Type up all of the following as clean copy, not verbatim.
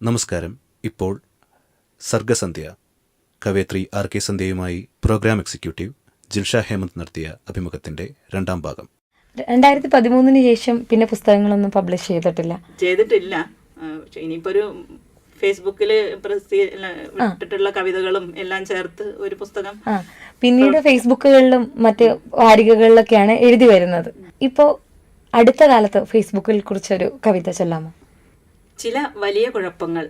നമസ്കാരം. ഇപ്പോൾ സർഗസന്ധ്യ കവയത്രി ആർ കെ സന്ധ്യയുമായി പ്രോഗ്രാം എക്സിക്യൂട്ടീവ് ജിൽഷ ഹേമന്ത് നടത്തിയ അഭിമുഖത്തിന്റെ രണ്ടാം ഭാഗം. 2013 ശേഷം പിന്നെ പുസ്തകങ്ങളൊന്നും പബ്ലിഷ് ചെയ്തിട്ടില്ല. ഇനിയിപ്പോ ഒരു ഫേസ്ബുക്കിൽ ഇട്ടിട്ടുള്ള കവിതകളും എല്ലാം ചേർത്ത് ഒരു പുസ്തകം പിന്നീട് ഫേസ്ബുക്കുകളിലും മറ്റ് വാരികകളിലൊക്കെയാണ് എഴുതി വരുന്നത്. ഇപ്പോൾ അടുത്ത കാലത്ത് ഫേസ്ബുക്കിൽ കുറിച്ചൊരു കവിത ചൊല്ലാമോ? ചില വലിയ കുഴപ്പങ്ങൾ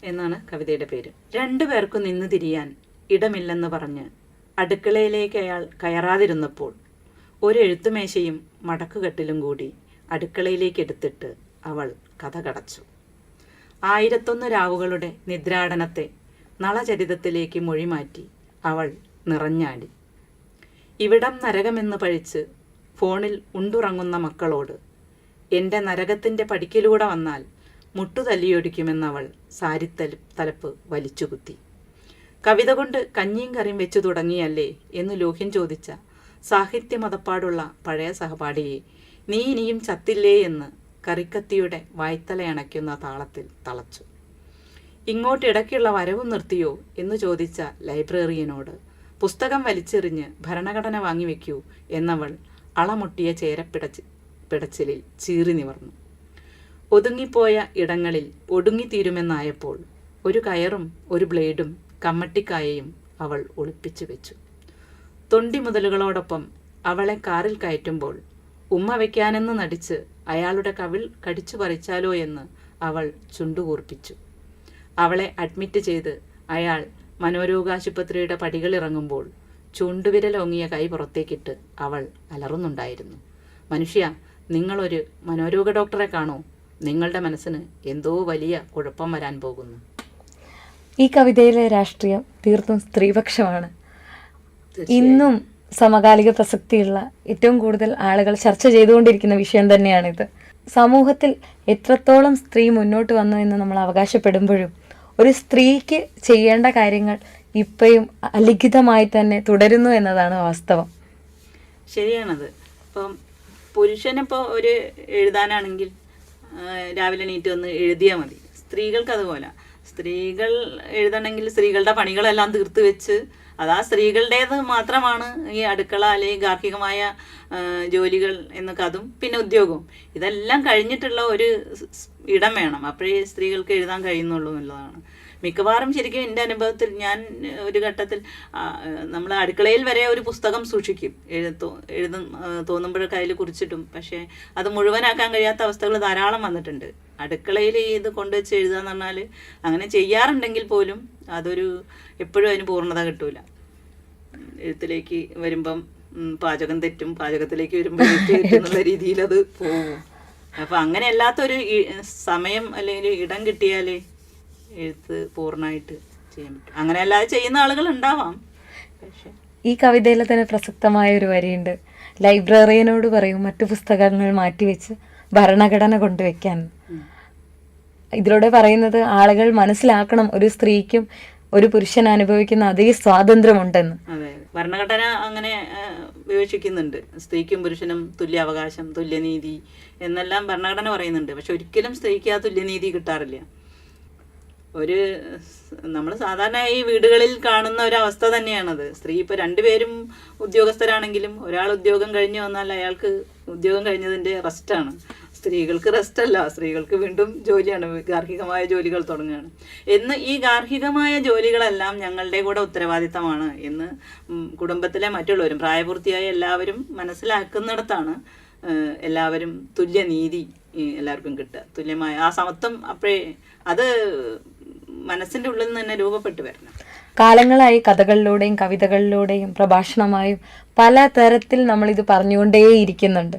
എന്നാണ് കവിതയുടെ പേര്. രണ്ടുപേർക്കു നിന്ന് തിരിയാൻ ഇടമില്ലെന്ന് പറഞ്ഞ് അടുക്കളയിലേക്ക് അയാൾ കയറാതിരുന്നപ്പോൾ ഒരു എഴുത്തുമേശയും മടക്കുകെട്ടിലും കൂടി അടുക്കളയിലേക്ക് എടുത്തിട്ട് അവൾ കഥ കടച്ചു. 1001 രാവുകളുടെ നിദ്രാടനത്തെ നളചരിതത്തിലേക്ക് മൊഴിമാറ്റി അവൾ നിറഞ്ഞാടി. ഇവിടം നരകമെന്ന് പഴിച്ച് ഫോണിൽ ഉണ്ടുറങ്ങുന്ന മക്കളോട് എൻ്റെ നരകത്തിൻ്റെ പടിക്കിലൂടെ വന്നാൽ മുട്ടുതല്ലിയൊടിക്കുമെന്നവൾ തലപ്പ് വലിച്ചുകുത്തി. കവിത കൊണ്ട് കഞ്ഞിയും കറിയും വെച്ചു തുടങ്ങിയല്ലേ എന്ന് ലോഹ്യൻ ചോദിച്ച സാഹിത്യമതപ്പാടുള്ള പഴയ സഹപാഠിയെ നീ ഇനിയും ചത്തില്ലേ എന്ന് കറിക്കത്തിയുടെ വായ്ത്തലയണയ്ക്കുന്ന താളത്തിൽ തളച്ചു. ഇങ്ങോട്ടിടയ്ക്കുള്ള വരവും നിർത്തിയോ എന്ന് ചോദിച്ച ലൈബ്രറിയനോട് പുസ്തകം വലിച്ചെറിഞ്ഞ് ഭരണഘടന വാങ്ങിവെക്കൂ എന്നവൾ അളമുട്ടിയ പിടച്ചിലിൽ ചീറി നിവർന്നു. ഒതുങ്ങിപ്പോയ ഇടങ്ങളിൽ ഒടുങ്ങിത്തീരുമെന്നായപ്പോൾ ഒരു കയറും ഒരു ബ്ലേഡും കമ്മട്ടിക്കായയും അവൾ ഒളിപ്പിച്ചു വെച്ചു. തൊണ്ടി മുതലുകളോടൊപ്പം അവളെ കാറിൽ കയറ്റുമ്പോൾ ഉമ്മ വയ്ക്കാനെന്ന് നടിച്ച് അയാളുടെ കവിൾ കടിച്ചു പറിച്ചാലോ എന്ന് അവൾ ചുണ്ടുകൂർപ്പിച്ചു. അവളെ അഡ്മിറ്റ് ചെയ്ത് അയാൾ മനോരോഗാശുപത്രിയുടെ പടികളിറങ്ങുമ്പോൾ ചൂണ്ടുവിരലോങ്ങിയ കൈ പുറത്തേക്കിട്ട് അവൾ അലറുന്നുണ്ടായിരുന്നു. മനുഷ്യ, നിങ്ങളൊരു മനോരോഗ ഡോക്ടറെ കാണൂ. നിങ്ങളുടെ മനസ്സിന് എന്തോ വലിയ കുഴപ്പം വരാൻ പോകുന്നു. ഈ കവിതയിലെ രാഷ്ട്രീയം തീർത്തും സ്ത്രീപക്ഷമാണ്. ഇന്നും സമകാലിക പ്രസക്തിയുള്ള ഏറ്റവും കൂടുതൽ ആളുകൾ ചർച്ച ചെയ്തുകൊണ്ടിരിക്കുന്ന വിഷയം തന്നെയാണിത്. സമൂഹത്തിൽ എത്രത്തോളം സ്ത്രീ മുന്നോട്ട് വന്നു എന്ന് നമ്മൾ അവകാശപ്പെടുമ്പോഴും ഒരു സ്ത്രീക്ക് ചെയ്യേണ്ട കാര്യങ്ങൾ ഇപ്പോഴും അലിഖിതമായി തന്നെ തുടരുന്നു എന്നതാണ് വാസ്തവം. ശരിയാണത്. ഇപ്പം പുരുഷനിപ്പോൾ ഒരു എഴുതാനാണെങ്കിൽ രാവിലെ എണീറ്റ് വന്ന് എഴുതിയാൽ മതി. സ്ത്രീകൾക്ക് അതുപോലെ. സ്ത്രീകൾ എഴുതണമെങ്കിൽ സ്ത്രീകളുടെ പണികളെല്ലാം തീർത്ത് വെച്ച് അതാ സ്ത്രീകളുടേത് മാത്രമാണ് ഈ അടുക്കള അല്ലെങ്കിൽ ഗാർഹികമായ ജോലികൾ എന്നൊക്കെ, അതും പിന്നെ ഉദ്യോഗവും ഇതെല്ലാം കഴിഞ്ഞിട്ടുള്ള ഒരു ഇടം വേണം. അപ്പോഴേ സ്ത്രീകൾക്ക് എഴുതാൻ കഴിയുന്നുള്ളൂ എന്നുള്ളതാണ് മിക്കവാറും. ശരിക്കും എൻ്റെ അനുഭവത്തിൽ ഞാൻ ഒരു ഘട്ടത്തിൽ നമ്മൾ അടുക്കളയിൽ വരെ ഒരു പുസ്തകം സൂക്ഷിക്കും, തോന്നുമ്പോഴൊക്കെ അതിൽ കുറിച്ചിട്ടും. പക്ഷേ അത് മുഴുവനാക്കാൻ കഴിയാത്ത അവസ്ഥകൾ ധാരാളം വന്നിട്ടുണ്ട്. അടുക്കളയിൽ ഇത് കൊണ്ടുവച്ച് എഴുതുക എന്ന് പറഞ്ഞാൽ അങ്ങനെ ചെയ്യാറുണ്ടെങ്കിൽ പോലും അതൊരു എപ്പോഴും അതിന് പൂർണ്ണത കിട്ടൂല. എഴുത്തിലേക്ക് വരുമ്പം പാചകം തെറ്റും, പാചകത്തിലേക്ക് വരുമ്പോൾ എന്നുള്ള രീതിയിൽ അത് പോകും. അപ്പം അങ്ങനെ അല്ലാത്തൊരു സമയം അല്ലെങ്കിൽ ഇടം കിട്ടിയാലേ എഴുത്ത് പൂർണ്ണമായിട്ട് ചെയ്യാൻ പറ്റും. അങ്ങനെ അല്ലാതെ ചെയ്യുന്ന ആളുകൾ ഉണ്ടാവാം. പക്ഷേ ഈ കവിതയിൽ തന്നെ പ്രസക്തമായ ഒരു വരിയുണ്ട്. ലൈബ്രറിയനോട് പറയും മറ്റു പുസ്തകങ്ങൾ മാറ്റിവെച്ച് ഭരണഘടന കൊണ്ടുവയ്ക്കാൻ. ഇതിലൂടെ പറയുന്നത് ആളുകൾ മനസ്സിലാക്കണം ഒരു സ്ത്രീക്കും ഒരു പുരുഷൻ അനുഭവിക്കുന്ന അതേ സ്വാതന്ത്ര്യമുണ്ടെന്ന്. അതെ, ഭരണഘടന അങ്ങനെ വിവക്ഷിക്കുന്നുണ്ട്. സ്ത്രീക്കും പുരുഷനും തുല്യ അവകാശം, തുല്യനീതി എന്നെല്ലാം ഭരണഘടന പറയുന്നുണ്ട്. പക്ഷെ ഒരിക്കലും സ്ത്രീക്ക് ആ തുല്യനീതി കിട്ടാറില്ല. നമ്മൾ സാധാരണ ഈ വീടുകളിൽ കാണുന്ന ഒരവസ്ഥ തന്നെയാണത്. സ്ത്രീ ഇപ്പോൾ രണ്ടുപേരും ഉദ്യോഗസ്ഥരാണെങ്കിലും ഒരാൾ ഉദ്യോഗം കഴിഞ്ഞ് വന്നാൽ അയാൾക്ക് ഉദ്യോഗം കഴിഞ്ഞതിൻ്റെ റെസ്റ്റാണ്. സ്ത്രീകൾക്ക് റെസ്റ്റ് അല്ല, സ്ത്രീകൾക്ക് വീണ്ടും ജോലിയാണ്, ഗാർഹികമായ ജോലികൾ തുടങ്ങുകയാണ്. ഈ ഗാർഹികമായ ജോലികളെല്ലാം ഞങ്ങളുടെ കൂടെ ഉത്തരവാദിത്തമാണ് എന്ന് കുടുംബത്തിലെ മറ്റുള്ളവരും പ്രായപൂർത്തിയായ എല്ലാവരും മനസ്സിലാക്കുന്നിടത്താണ് എല്ലാവരും തുല്യനീതി എല്ലാവർക്കും കിട്ടുക. തുല്യമായ ആ സമത്വം അപ്പോഴേ അത് മനസ്സിൻ്റെ ഉള്ളിൽ നിന്ന് തന്നെ രൂപപ്പെട്ടു വരണം. കാലങ്ങളായി കഥകളിലൂടെയും കവിതകളിലൂടെയും പ്രഭാഷണമായും പല തരത്തിൽ നമ്മളിത് പറഞ്ഞുകൊണ്ടേയിരിക്കുന്നുണ്ട്.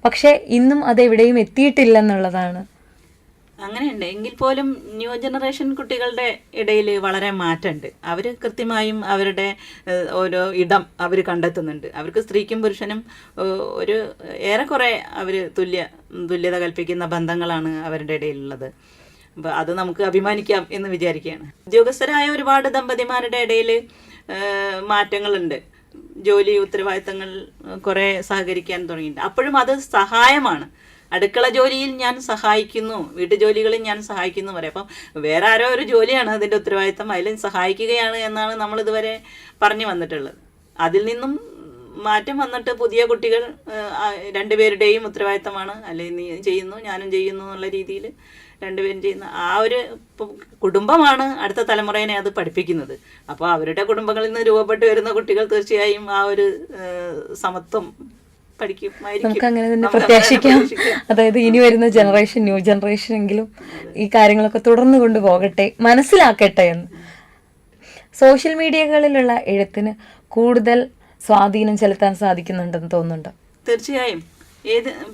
പക്ഷെ ഇന്നും അതെവിടെയും എത്തിയിട്ടില്ലെന്നുള്ളതാണ്. അങ്ങനെയുണ്ട്. എങ്കിൽ പോലും ന്യൂ ജനറേഷൻ കുട്ടികളുടെ ഇടയിൽ വളരെ മാറ്റമുണ്ട്. അവർ കൃത്യമായും അവരുടെ ഓരോ ഇടം അവർ കണ്ടെത്തുന്നുണ്ട്. അവർക്ക് സ്ത്രീക്കും പുരുഷനും ഒരു ഏറെക്കുറെ അവർ തുല്യത കൽപ്പിക്കുന്ന ബന്ധങ്ങളാണ് അവരുടെ ഇടയിലുള്ളത്. അപ്പോൾ അത് നമുക്ക് അഭിമാനിക്കാം എന്ന് വിചാരിക്കുകയാണ്. ഉദ്യോഗസ്ഥരായ ഒരുപാട് ദമ്പതിമാരുടെ ഇടയിൽ മാറ്റങ്ങളുണ്ട്. ജോലി ഉത്തരവാദിത്തങ്ങൾ കുറേ സഹകരിക്കാൻ തുടങ്ങിയിട്ടുണ്ട്. അപ്പോഴും അത് സഹായമാണ്. അടുക്കള ജോലിയിൽ ഞാൻ സഹായിക്കുന്നു, വീട്ടുജോലികളിൽ ഞാൻ സഹായിക്കുന്നു പറയാം. അപ്പം വേറെ ആരോ ഒരു ജോലിയാണ് അതിൻ്റെ ഉത്തരവാദിത്തം, അതിൽ സഹായിക്കുകയാണ് എന്നാണ് നമ്മളിതുവരെ പറഞ്ഞു വന്നിട്ടുള്ളത്. അതിൽ നിന്നും മാറ്റം വന്നിട്ട് പുതിയ കുട്ടികൾ രണ്ടുപേരുടെയും ഉത്തരവാദിത്തമാണ്, അല്ലെങ്കിൽ നീ ചെയ്യുന്നു ഞാനും ചെയ്യുന്നു എന്നുള്ള രീതിയിൽ രണ്ടുപേരും ചെയ്യുന്ന ആ ഒരു കുടുംബമാണ് അടുത്ത തലമുറയെ അത് പഠിപ്പിക്കുന്നത്. അപ്പോൾ അവരുടെ കുടുംബങ്ങളിൽ നിന്ന് രൂപപ്പെട്ട് വരുന്ന കുട്ടികൾ തീർച്ചയായും ആ ഒരു സമത്വം നമുക്ക് അങ്ങനെ തന്നെ പ്രത്യാശിക്കാം. അതായത് ഇനി വരുന്ന ജനറേഷൻ, ന്യൂ ജനറേഷൻ എങ്കിലും ഈ കാര്യങ്ങളൊക്കെ തുടർന്ന് കൊണ്ടുപോകട്ടെ, മനസ്സിലാക്കട്ടെ എന്ന്. സോഷ്യൽ മീഡിയകളിലുള്ള എഴുത്തിന് കൂടുതൽ സ്വാധീനം ചെലുത്താൻ സാധിക്കുന്നുണ്ടെന്ന് തോന്നുന്നുണ്ട്. തീർച്ചയായും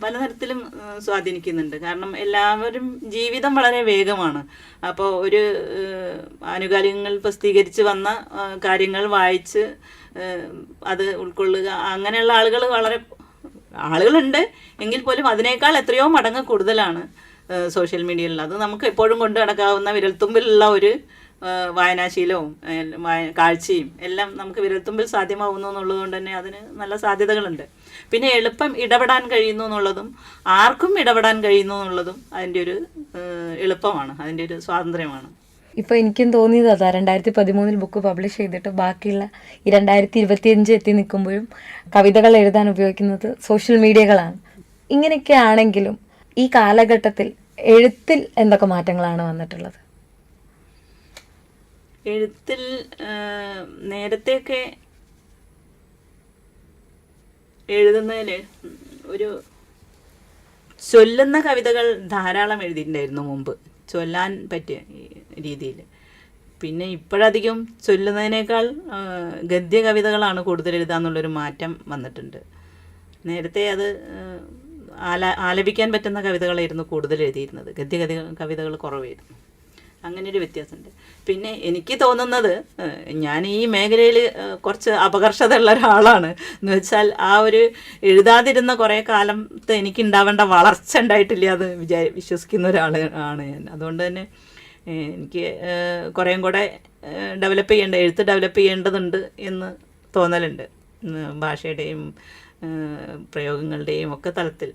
പലതരത്തിലും സ്വാധീനിക്കുന്നുണ്ട്. കാരണം എല്ലാവരും ജീവിതം വളരെ വേഗമാണ്. അപ്പോൾ ഒരു ആനുകാലികങ്ങൾ പ്രസിദ്ധീകരിച്ച് വന്ന കാര്യങ്ങൾ വായിച്ച് അത് ഉൾക്കൊള്ളുക, അങ്ങനെയുള്ള ആളുകളുണ്ട് എങ്കിൽ പോലും അതിനേക്കാൾ എത്രയോ മടങ്ങ് കൂടുതലാണ് സോഷ്യൽ മീഡിയയിൽ. അത് നമുക്ക് എപ്പോഴും കൊണ്ടു നടക്കാവുന്ന വിരൽത്തുമ്പിലുള്ള ഒരു വായനാശീലവും കാഴ്ചയും എല്ലാം നമുക്ക് വിരൽത്തുമ്പിൽ സാധ്യമാവുന്നു എന്നുള്ളത് കൊണ്ട് തന്നെ അതിന് നല്ല സാധ്യതകളുണ്ട്. പിന്നെ എളുപ്പം ഇടപെടാൻ കഴിയുന്നു എന്നുള്ളതും ആർക്കും ഇടപെടാൻ കഴിയുന്നു എന്നുള്ളതും അതിൻ്റെ ഒരു എളുപ്പമാണ്, അതിൻ്റെ ഒരു സ്വാതന്ത്ര്യമാണ്. ഇപ്പോൾ എനിക്കും തോന്നിയത് അതാ, 2013 ബുക്ക് പബ്ലിഷ് ചെയ്തിട്ട് ബാക്കിയുള്ള ഈ 2025 എത്തി നിൽക്കുമ്പോഴും കവിതകൾ എഴുതാൻ ഉപയോഗിക്കുന്നത് സോഷ്യൽ മീഡിയകളാണ്. ഇങ്ങനെയൊക്കെ ആണെങ്കിലും ഈ കാലഘട്ടത്തിൽ എഴുത്തിൽ എന്തൊക്കെ മാറ്റങ്ങളാണ് വന്നിട്ടുള്ളത്? എഴുത്തിൽ നേരത്തെയൊക്കെ എഴുതുന്നതിൽ ഒരു ചൊല്ലുന്ന കവിതകൾ ധാരാളം എഴുതിയിട്ടുണ്ടായിരുന്നു മുമ്പ്, ചൊല്ലാൻ പറ്റിയ രീതിയിൽ. പിന്നെ ഇപ്പോഴധികം ചൊല്ലുന്നതിനേക്കാൾ ഗദ്യ കവിതകളാണ് കൂടുതൽ എഴുതാന്നുള്ളൊരു മാറ്റം വന്നിട്ടുണ്ട്. നേരത്തെ അത് ആലപിക്കാൻ പറ്റുന്ന കവിതകളായിരുന്നു കൂടുതൽ എഴുതിയിരുന്നത്, ഗദ്യ കവിതകൾ കുറവായിരുന്നു. അങ്ങനെയൊരു വ്യത്യാസമുണ്ട്. പിന്നെ എനിക്ക് തോന്നുന്നത്, ഞാൻ ഈ മേഖലയിൽ കുറച്ച് അപകർഷത ഉള്ള ഒരാളാണ് എന്ന് വെച്ചാൽ, ആ ഒരു എഴുതാതിരുന്ന കുറേ കാലത്ത് എനിക്കുണ്ടാവേണ്ട വളർച്ച ഉണ്ടായിട്ടില്ല അത് വിശ്വസിക്കുന്ന ഒരാളാണ് ഞാൻ. അതുകൊണ്ട് തന്നെ എനിക്ക് കുറേയും കൂടെ എഴുത്ത് ഡെവലപ്പ് ചെയ്യേണ്ടതുണ്ട് എന്ന് തോന്നലുണ്ട്. ഭാഷയുടെയും പ്രയോഗങ്ങളുടെയും ഒക്കെ തലത്തിൽ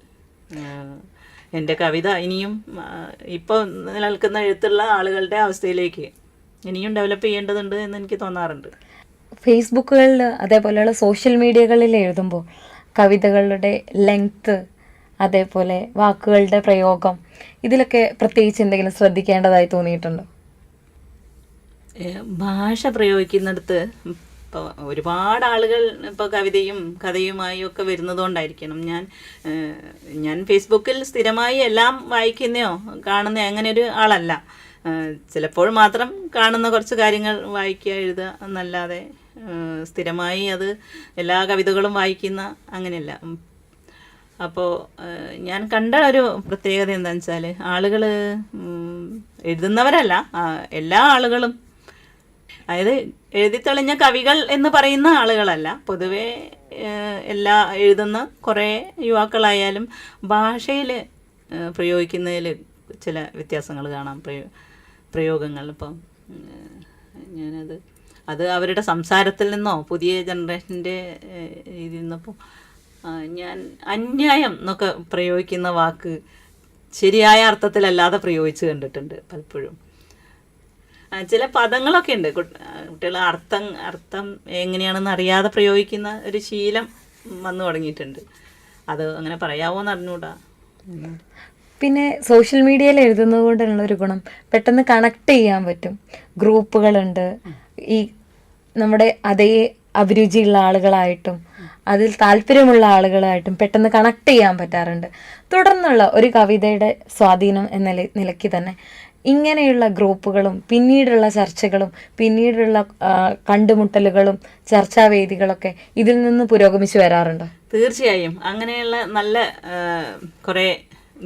എൻ്റെ കവിത ഇനിയും ഇപ്പോൾ നിലനിൽക്കുന്ന എഴുത്തുള്ള ആളുകളുടെ അവസ്ഥയിലേക്ക് ഇനിയും ഡെവലപ്പ് ചെയ്യേണ്ടതുണ്ട് എന്ന് എനിക്ക് തോന്നാറുണ്ട്. ഫേസ്ബുക്കുകളിൽ അതേപോലെയുള്ള സോഷ്യൽ മീഡിയകളിൽ എഴുതുമ്പോൾ കവിതകളുടെ ലെങ്ത്ത്, അതേപോലെ വാക്കുകളുടെ പ്രയോഗം, ഇതിലൊക്കെ പ്രത്യേകിച്ച് എന്തെങ്കിലും ശ്രദ്ധിക്കേണ്ടതായി തോന്നിയിട്ടുണ്ടോ? ഭാഷ പ്രയോഗിക്കുന്നിടത്ത് ഇപ്പോൾ ഒരുപാട് ആളുകൾ ഇപ്പോൾ കവിതയും കഥയുമായി ഒക്കെ വരുന്നതുകൊണ്ടായിരിക്കണം. ഞാൻ ഫേസ്ബുക്കിൽ സ്ഥിരമായി എല്ലാം വായിക്കുന്നയോ കാണുന്ന അങ്ങനെ ഒരു ആളല്ല. ചിലപ്പോൾ മാത്രം കാണുന്ന കുറച്ച് കാര്യങ്ങൾ വായിക്കുക, എഴുതുക എന്നല്ലാതെ സ്ഥിരമായി അത് എല്ലാ കവിതകളും വായിക്കുന്ന അങ്ങനെയല്ല. അപ്പോൾ ഞാൻ കണ്ട ഒരു പ്രത്യേകത എന്താണെന്ന് വെച്ചാൽ, ആളുകൾ എഴുതുന്നവരല്ല, എല്ലാ ആളുകളും, അതായത് എഴുതിത്തെളിഞ്ഞ കവികൾ എന്ന് പറയുന്ന ആളുകളല്ല, പൊതുവെ എല്ലാ എഴുതുന്ന കുറേ യുവാക്കളായാലും ഭാഷയിൽ പ്രയോഗിക്കുന്നതിൽ ചില വ്യത്യാസങ്ങൾ കാണാം. പ്രയോഗങ്ങൾ ഇപ്പം അത് അവരുടെ സംസാരത്തിൽ നിന്നോ പുതിയ ജനറേഷൻ്റെ ഇതിൽ നിന്നപ്പോൾ ഞാൻ അന്യായം എന്നൊക്കെ പ്രയോഗിക്കുന്ന വാക്ക് ശരിയായ അർത്ഥത്തിലല്ലാതെ പ്രയോഗിച്ച് കണ്ടിട്ടുണ്ട് പലപ്പോഴും. ചില പദങ്ങളൊക്കെ ഉണ്ട് കുട്ടികൾ അർത്ഥം എങ്ങനെയാണെന്ന് അറിയാതെ പ്രയോഗിക്കുന്ന ഒരു ശീലം വന്നു തുടങ്ങിയിട്ടുണ്ട്. അത് അങ്ങനെ പറയാവോ എന്ന് അറിഞ്ഞൂടാ. പിന്നെ സോഷ്യൽ മീഡിയയിൽ എഴുതുന്നത് കൊണ്ടുള്ളൊരു ഗുണം, പെട്ടെന്ന് കണക്ട് ചെയ്യാൻ പറ്റും. ഗ്രൂപ്പുകളുണ്ട്, ഈ നമ്മുടെ അതേ അഭിരുചിയുള്ള ആളുകളായിട്ടും അതിൽ താല്പര്യമുള്ള ആളുകളായിട്ടും പെട്ടെന്ന് കണക്ട് ചെയ്യാൻ പറ്റാറുണ്ട്. തുടർന്നുള്ള ഒരു കവിതയുടെ സ്വാധീനം എന്ന നിലയ്ക്ക് തന്നെ ഇങ്ങനെയുള്ള ഗ്രൂപ്പുകളും പിന്നീടുള്ള ചർച്ചകളും പിന്നീടുള്ള കണ്ടുമുട്ടലുകളും ചർച്ചാവേദികളൊക്കെ ഇതിൽ നിന്ന് പുരോഗമിച്ചു വരാറുണ്ട്. തീർച്ചയായും അങ്ങനെയുള്ള നല്ല കുറേ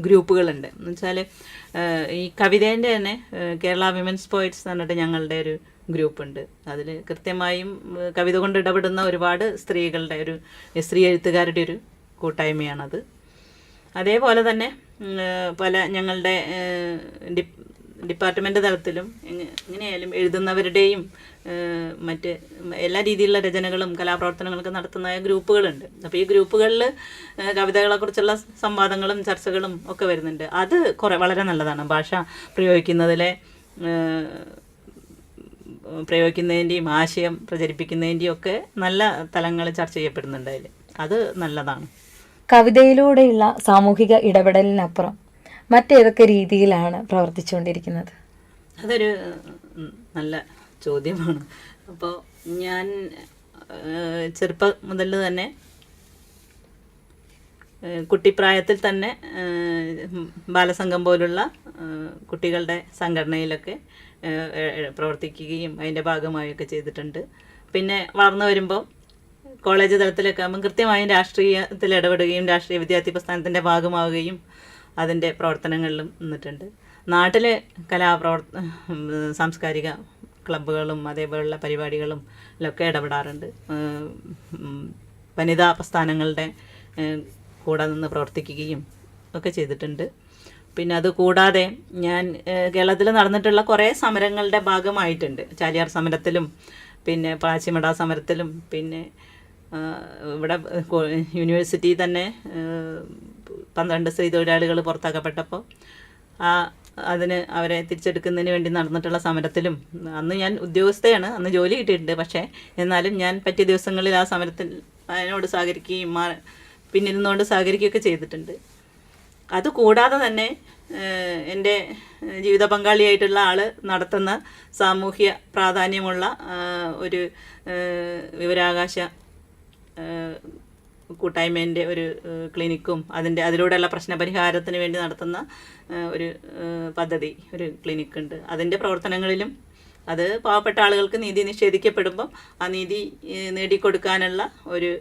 ഗ്രൂപ്പുകളുണ്ട്. എന്ന് വെച്ചാൽ ഈ കവിതേൻ്റെ തന്നെ കേരള വിമൻസ് പോയിറ്റ്സ് എന്ന് പറഞ്ഞിട്ട് ഞങ്ങളുടെ ഒരു ഗ്രൂപ്പുണ്ട്. അതിൽ കൃത്യമായും കവിത കൊണ്ട് ഇടപെടുന്ന ഒരുപാട് സ്ത്രീകളുടെ സ്ത്രീ എഴുത്തുകാരുടെ ഒരു കൂട്ടായ്മയാണത്. അതേപോലെ തന്നെ പല ഞങ്ങളുടെ ഡിപ്പാർട്ട്മെൻറ്റ് തലത്തിലും എങ്ങനെയായാലും എഴുതുന്നവരുടെയും മറ്റ് എല്ലാ രീതിയിലുള്ള രചനകളും കലാപ്രവർത്തനങ്ങളൊക്കെ നടത്തുന്ന ഗ്രൂപ്പുകളുണ്ട്. അപ്പോൾ ഈ ഗ്രൂപ്പുകളിൽ കവിതകളെക്കുറിച്ചുള്ള സംവാദങ്ങളും ചർച്ചകളും ഒക്കെ വരുന്നുണ്ട്. അത് വളരെ നല്ലതാണ്. ഭാഷ പ്രയോഗിക്കുന്നതിൻ്റെയും ആശയം പ്രചരിപ്പിക്കുന്നതിൻ്റെയും ഒക്കെ നല്ല തലങ്ങൾ ചർച്ച ചെയ്യപ്പെടുന്നുണ്ട് അതിൽ. അത് നല്ലതാണ്. കവിതയിലൂടെയുള്ള സാമൂഹിക ഇടപെടലിനപ്പുറം മറ്റേതൊക്കെ രീതിയിലാണ് പ്രവർത്തിച്ചുകൊണ്ടിരിക്കുന്നത്? അതൊരു നല്ല ചോദ്യമാണ്. അപ്പോൾ ഞാൻ ചെറുപ്പം മുതൽ തന്നെ കുട്ടിപ്രായത്തിൽ തന്നെ ബാലസംഘം പോലുള്ള കുട്ടികളുടെ സംഘടനയിലൊക്കെ പ്രവർത്തിക്കുകയും അതിൻ്റെ ഭാഗമായൊക്കെ ചെയ്തിട്ടുണ്ട്. പിന്നെ വളർന്നു വരുമ്പോൾ കോളേജ് തലത്തിലൊക്കെ ആകുമ്പം കൃത്യമായും രാഷ്ട്രീയത്തിൽ ഇടപെടുകയും രാഷ്ട്രീയ വിദ്യാർത്ഥി പ്രസ്ഥാനത്തിൻ്റെ ഭാഗമാവുകയും അതിൻ്റെ പ്രവർത്തനങ്ങളിലും നിന്നിട്ടുണ്ട്. നാട്ടിലെ സാംസ്കാരിക ക്ലബ്ബുകളും അതേപോലുള്ള പരിപാടികളും ഒക്കെ ഇടപെടാറുണ്ട്. വനിതാ പ്രസ്ഥാനങ്ങളുടെ കൂടെ നിന്ന് പ്രവർത്തിക്കുകയും ഒക്കെ ചെയ്തിട്ടുണ്ട്. പിന്നെ അത് കൂടാതെ ഞാൻ കേരളത്തിൽ നടന്നിട്ടുള്ള കുറേ സമരങ്ങളുടെ ഭാഗമായിട്ടുണ്ട്. ചാലിയാർ സമരത്തിലും പിന്നെ പാച്ചിമട സമരത്തിലും പിന്നെ ഇവിടെ യൂണിവേഴ്സിറ്റി തന്നെ 12 സ്ത്രീ തൊഴിലാളികൾ പുറത്താക്കപ്പെട്ടപ്പോൾ അതിന് അവരെ തിരിച്ചെടുക്കുന്നതിന് വേണ്ടി നടന്നിട്ടുള്ള സമരത്തിലും അന്ന് ഞാൻ ഉദ്യോഗസ്ഥയാണ്, അന്ന് ജോലി കിട്ടിയിട്ടുണ്ട്. പക്ഷേ എന്നാലും ഞാൻ പറ്റിയ ദിവസങ്ങളിൽ ആ സമരത്തിൽ അതിനോട് സഹകരിക്കുകയും പിന്നിരുന്നുകൊണ്ട് സഹകരിക്കുകയൊക്കെ ചെയ്തിട്ടുണ്ട്. അതുകൂടാതെ തന്നെ എൻ്റെ ജീവിത പങ്കാളിയായിട്ടുള്ള ആൾ നടത്തുന്ന സാമൂഹ്യ പ്രാധാന്യമുള്ള ഒരു വിവരാകാശ കൂട്ടായ്മേൻ്റെ ഒരു ക്ലിനിക്കും അതിലൂടെയുള്ള പ്രശ്നപരിഹാരത്തിന് വേണ്ടി നടത്തുന്ന ഒരു പദ്ധതി, ഒരു ക്ലിനിക്കുണ്ട്. അതിൻ്റെ പ്രവർത്തനങ്ങളിലും അത് പാവപ്പെട്ട ആളുകൾക്ക് നീതി നിഷേധിക്കപ്പെടുമ്പം ആ നീതി നേടിക്കൊടുക്കാനുള്ള ഒരു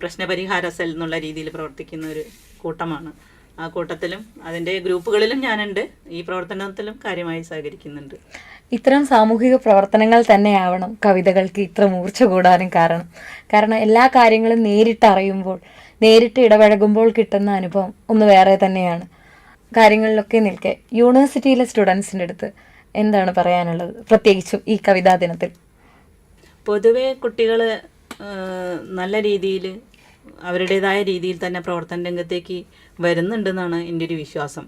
പ്രശ്നപരിഹാര സെൽ എന്നുള്ള രീതിയിൽ പ്രവർത്തിക്കുന്ന ഒരു കൂട്ടമാണ്. ആ കൂട്ടത്തിലും അതിൻ്റെ ഗ്രൂപ്പുകളിലും ഞാനുണ്ട്. ഈ പ്രവർത്തനത്തിലും കാര്യമായി സഹകരിക്കുന്നുണ്ട്. ഇത്തരം സാമൂഹിക പ്രവർത്തനങ്ങൾ തന്നെയാവണം കവിതകൾക്ക് ഇത്ര മൂർച്ച കൂടാനും കാരണം എല്ലാ കാര്യങ്ങളും നേരിട്ട് അറിയുമ്പോൾ, നേരിട്ട് ഇടപഴകുമ്പോൾ കിട്ടുന്ന അനുഭവം ഒന്ന് വേറെ തന്നെയാണ്. കാര്യങ്ങളിലൊക്കെ നിൽക്കെ യൂണിവേഴ്സിറ്റിയിലെ സ്റ്റുഡൻസിൻ്റെ അടുത്ത് എന്താണ് പറയാനുള്ളത്, പ്രത്യേകിച്ചും ഈ കവിതാ ദിനത്തിൽ? പൊതുവെ കുട്ടികൾ നല്ല രീതിയിൽ അവരുടേതായ രീതിയിൽ തന്നെ പ്രവർത്തന രംഗത്തേക്ക് വരുന്നുണ്ടെന്നാണ് എൻ്റെ ഒരു വിശ്വാസം.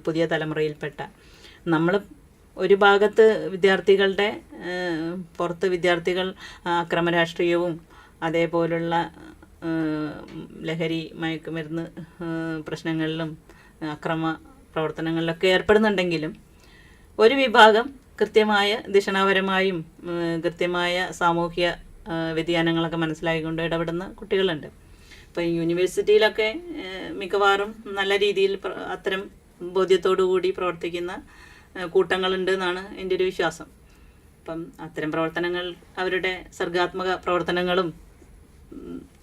പുതിയ തലമുറയിൽപ്പെട്ട നമ്മൾ ഒരു ഭാഗത്ത് വിദ്യാർത്ഥികളുടെ പുറത്ത് വിദ്യാർത്ഥികൾ അക്രമരാഷ്ട്രീയവും അതേപോലുള്ള ലഹരി മയക്കുമരുന്ന് പ്രശ്നങ്ങളിലും അക്രമ പ്രവർത്തനങ്ങളിലൊക്കെ ഏർപ്പെടുന്നുണ്ടെങ്കിലും ഒരു വിഭാഗം കൃത്യമായ ദിഷണാപരമായും കൃത്യമായ സാമൂഹ്യ വ്യതിയാനങ്ങളൊക്കെ മനസ്സിലാക്കിക്കൊണ്ട് ഇടപെടുന്ന കുട്ടികളുണ്ട്. ഇപ്പോൾ യൂണിവേഴ്സിറ്റിയിലൊക്കെ മിക്കവാറും നല്ല രീതിയിൽ അത്തരം ബോധ്യത്തോടു കൂടി പ്രവർത്തിക്കുന്ന കൂട്ടങ്ങളുണ്ട് എന്നാണ് എൻ്റെ ഒരു വിശ്വാസം. അപ്പം അത്തരം പ്രവർത്തനങ്ങൾ അവരുടെ സർഗാത്മക പ്രവർത്തനങ്ങളും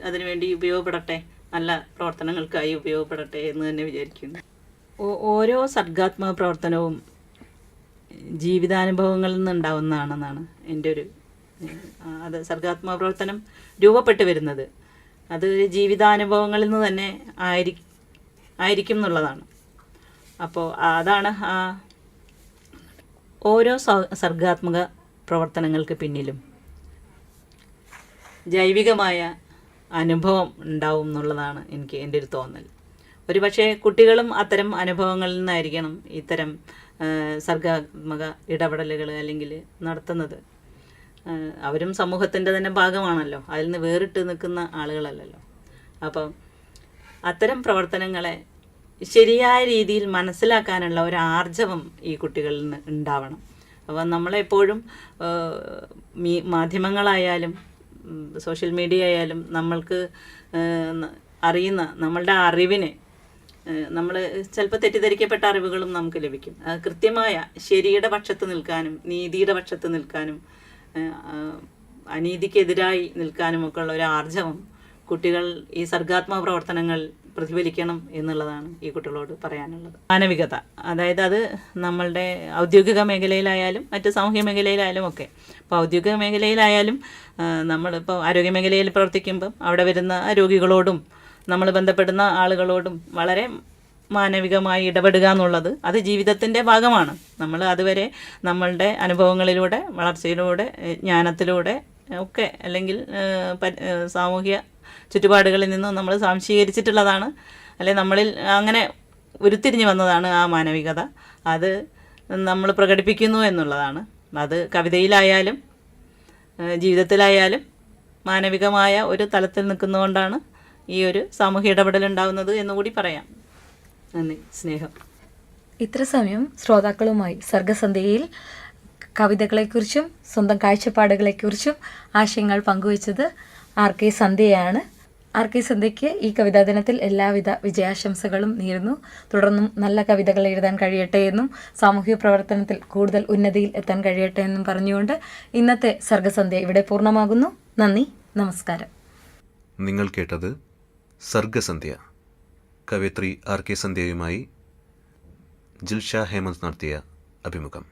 അതിനുവേണ്ടി ഉപയോഗപ്പെടട്ടെ, നല്ല പ്രവർത്തനങ്ങൾക്കായി ഉപയോഗപ്പെടട്ടെ എന്ന് തന്നെ വിചാരിക്കുന്നു. ഓരോ സർഗാത്മക പ്രവർത്തനവും ജീവിതാനുഭവങ്ങളിൽ നിന്നുണ്ടാവുന്നതാണെന്നാണ് എൻ്റെ ഒരു അത് സർഗാത്മക പ്രവർത്തനം രൂപപ്പെട്ട് വരുന്നത് അത് ജീവിതാനുഭവങ്ങളിൽ നിന്ന് തന്നെ ആയിരിക്കും എന്നുള്ളതാണ്. അപ്പോൾ അതാണ് ഓരോ സർഗാത്മക പ്രവർത്തനങ്ങൾക്ക് പിന്നിലും ജൈവികമായ അനുഭവം ഉണ്ടാവും എന്നുള്ളതാണ് എൻ്റെ ഒരു തോന്നൽ. ഒരുപക്ഷെ കുട്ടികളും അത്തരം അനുഭവങ്ങളിൽ നിന്നായിരിക്കണം ഇത്തരം സർഗാത്മക ഇടപെടലുകൾ അല്ലെങ്കിൽ നടത്തുന്നത്. അവരും സമൂഹത്തിൻ്റെ തന്നെ ഭാഗമാണല്ലോ, അതിൽ നിന്ന് വേറിട്ട് നിൽക്കുന്ന ആളുകളല്ലല്ലോ. അപ്പം അത്തരം പ്രവർത്തനങ്ങളെ ശരിയായ രീതിയിൽ മനസ്സിലാക്കാനുള്ള ഒരു ആർജവം ഈ കുട്ടികളിൽ നിന്ന് ഉണ്ടാവണം. അപ്പം നമ്മളെപ്പോഴും മാധ്യമങ്ങളായാലും സോഷ്യൽ മീഡിയ ആയാലും നമ്മൾക്ക് അറിയുന്ന നമ്മളുടെ അറിവിനെ നമ്മൾ ചിലപ്പോൾ തെറ്റിദ്ധരിക്കപ്പെട്ട അറിവുകളും നമുക്ക് ലഭിക്കും. കൃത്യമായ ശരിയുടെ പക്ഷത്ത് നിൽക്കാനും നീതിയുടെ പക്ഷത്ത് നിൽക്കാനും അനീതിക്കെതിരായി നിൽക്കാനുമൊക്കെ ഉള്ള ഒരു ആർജവം കുട്ടികൾ ഈ സർഗാത്മക പ്രവർത്തനങ്ങൾ പ്രതിഫലിക്കണം എന്നുള്ളതാണ് ഈ കുട്ടികളോട് പറയാനുള്ളത്. മാനവികത, അതായത് അത് നമ്മളുടെ ഔദ്യോഗിക മേഖലയിലായാലും മറ്റ് സാമൂഹ്യ മേഖലയിലായാലും ഒക്കെ. ഇപ്പോൾ ഔദ്യോഗിക മേഖലയിലായാലും നമ്മളിപ്പോൾ ആരോഗ്യ മേഖലയിൽ പ്രവർത്തിക്കുമ്പം അവിടെ വരുന്ന രോഗികളോടും നമ്മൾ ബന്ധപ്പെടുന്ന ആളുകളോടും വളരെ മാനവികമായി ഇടപെടുക എന്നുള്ളത് അത് ജീവിതത്തിൻ്റെ ഭാഗമാണ്. നമ്മൾ അതുവരെ നമ്മളുടെ അനുഭവങ്ങളിലൂടെ, വളർച്ചയിലൂടെ, ജ്ഞാനത്തിലൂടെ ഒക്കെ, അല്ലെങ്കിൽ സാമൂഹ്യ ചുറ്റുപാടുകളിൽ നിന്നും നമ്മൾ സ്വാംശീകരിച്ചിട്ടുള്ളതാണ്, അല്ലെ നമ്മളിൽ അങ്ങനെ ഉരുത്തിരിഞ്ഞു വന്നതാണ് ആ മാനവികത. അത് നമ്മൾ പ്രകടിപ്പിക്കുന്നു എന്നുള്ളതാണ്. അത് കവിതയിലായാലും ജീവിതത്തിലായാലും മാനവികമായ ഒരു തലത്തിൽ നിൽക്കുന്നതുകൊണ്ടാണ് ഈ ഒരു സാമൂഹ്യ ഇടപെടൽ ഉണ്ടാകുന്നത് എന്നുകൂടി പറയാം. നന്ദി, സ്നേഹം. ഇത്ര സമയം ശ്രോതാക്കളുമായി സർഗസന്ധ്യയിൽ കവിതകളെക്കുറിച്ചും സ്വന്തം കാഴ്ചപ്പാടുകളെക്കുറിച്ചും ആശയങ്ങൾ പങ്കുവച്ചത് RK സന്ധ്യയാണ്. RK സന്ധ്യയ്ക്ക് ഈ കവിതാ ദിനത്തിൽ എല്ലാവിധ വിജയാശംസകളും നേരുന്നു. തുടർന്നും നല്ല കവിതകൾ എഴുതാൻ കഴിയട്ടെ എന്നും സാമൂഹ്യ പ്രവർത്തനത്തിൽ കൂടുതൽ ഉന്നതിയിൽ എത്താൻ കഴിയട്ടെ എന്നും പറഞ്ഞുകൊണ്ട് ഇന്നത്തെ സർഗസന്ധ്യ ഇവിടെ പൂർണ്ണമാകുന്നു. നന്ദി, നമസ്കാരം. നിങ്ങൾ കേട്ടത് സർഗസന്ധ്യ. കവയിത്രി RK സന്ധ്യയുമായി ജിൽഷ ഹേമന്ത് നടത്തിയ അഭിമുഖം.